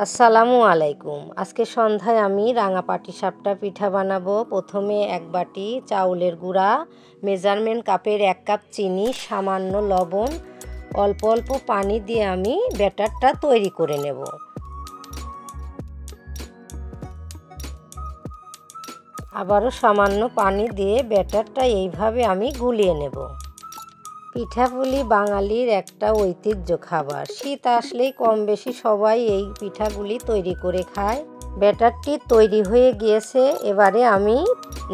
আসসালামু আলাইকুম। আজকে সন্ধ্যায় আমি রাঙা পাটিসাপটা পিঠা বানাবো। প্রথমে এক বাটি চাউলের গুঁড়া, মেজারমেন্ট কাপের 1 কাপ চিনি, সামান্য লবণ, অল্প অল্প পানি দিয়ে আমি ব্যাটারটা তৈরি করে নেব। আবারও সামান্য পানি দিয়ে ব্যাটারটা এইভাবে আমি গুলিয়ে নেব। পিঠাপুলি বাঙালির একটা ঐতিহ্য খাবার। শীত আসলেই কম বেশি সবাই এই পিঠাগুলি তৈরি করে খায়। ব্যাটারটি তৈরি হয়ে গিয়েছে। এবারে আমি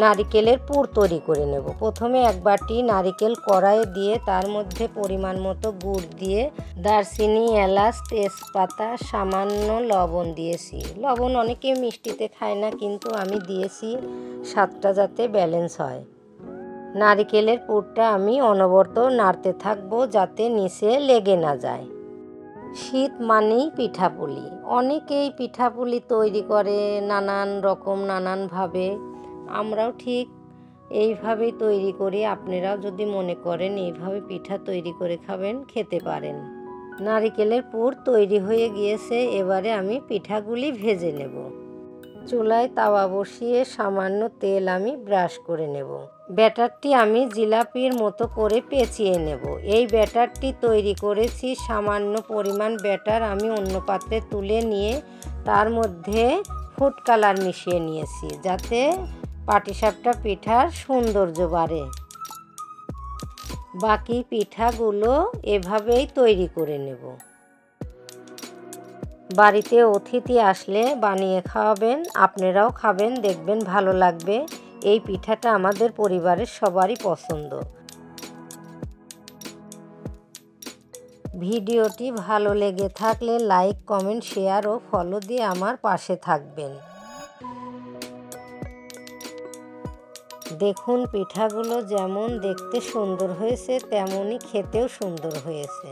নারিকেলের পুর তৈরি করে নেব। প্রথমে এক বাটি নারিকেল কড়াইয়ে দিয়ে তার মধ্যে পরিমাণ মতো গুড় দিয়ে দারচিনি, এলাচ, তেজপাতা, সামান্য লবণ দিয়েছি। লবণ অনেকে মিষ্টিতে খায় না, কিন্তু আমি দিয়েছি স্বাদটা যাতে ব্যালেন্স হয়। নারিকেলের পুরটা আমি অনবরত নাড়তে থাকবো যাতে নিচে লেগে না যায়। শীত মানেই পিঠাপুলি। অনেকেই পিঠাপুলি তৈরি করে নানান রকম নানানভাবে। আমরাও ঠিক এইভাবেই তৈরি করি। আপনারাও যদি মনে করেন এইভাবে পিঠা তৈরি করে খাবেন, খেতে পারেন। নারিকেলের পুর তৈরি হয়ে গিয়েছে। এবারে আমি পিঠাগুলি ভেজে নেব। চুলায় তাওয়া বসিয়ে সামান্য তেল আমি ব্রাশ করে নেব। ব্যাটারটি আমি জিলাপির মতো করে পেঁচিয়ে নেব। এই ব্যাটারটি তৈরি করেছি। সামান্য পরিমাণ ব্যাটার আমি অন্য পাত্রে তুলে নিয়ে তার মধ্যে ফুড কালার মিশিয়ে নিয়েছি, যাতে পাটিসাপটা পিঠার সৌন্দর্য বাড়ে। বাকি পিঠাগুলো এভাবেই তৈরি করে নেব। বাড়িতে অতিথি আসলে বানিয়ে খাওয়াবেন, আপনারাও খাবেন, দেখবেন ভালো লাগবে। এই পিঠাটা আমাদের পরিবারের সবারই পছন্দ। ভিডিওটি ভালো লেগে থাকলে লাইক, কমেন্ট, শেয়ার ও ফলো দিয়ে আমার পাশে থাকবেন। দেখুন পিঠাগুলো যেমন দেখতে সুন্দর হয়েছে, তেমনই খেতেও সুন্দর হয়েছে।